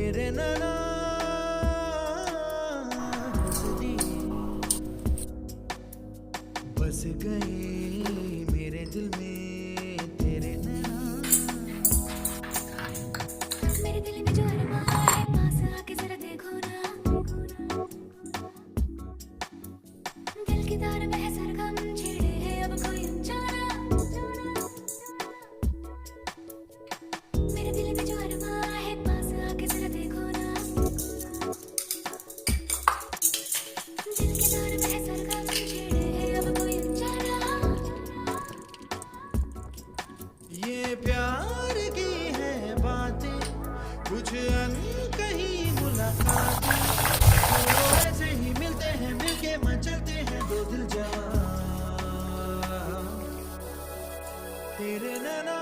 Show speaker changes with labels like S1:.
S1: तेरे नैना हंस दिए, बस गए मेरे दिल में तेरे नैना।
S2: मेरे दिल में जो अरमां है पास आके जरा देखो ना, दिल की तार में है सरगम छेड़े है अब कोई अनजाना। मेरे दिल में जो अरमां है पास आके जरा देखो ना, दिल की तार में है सरगम छेड़े है अब कोई अनजाना।
S1: ये प्यार की है बातें, कुछ अनकही मुलाकातें, जो ऐसे ही मिलते हैं, मिलके मचलते हैं दो दिल जहां। तेरे नैना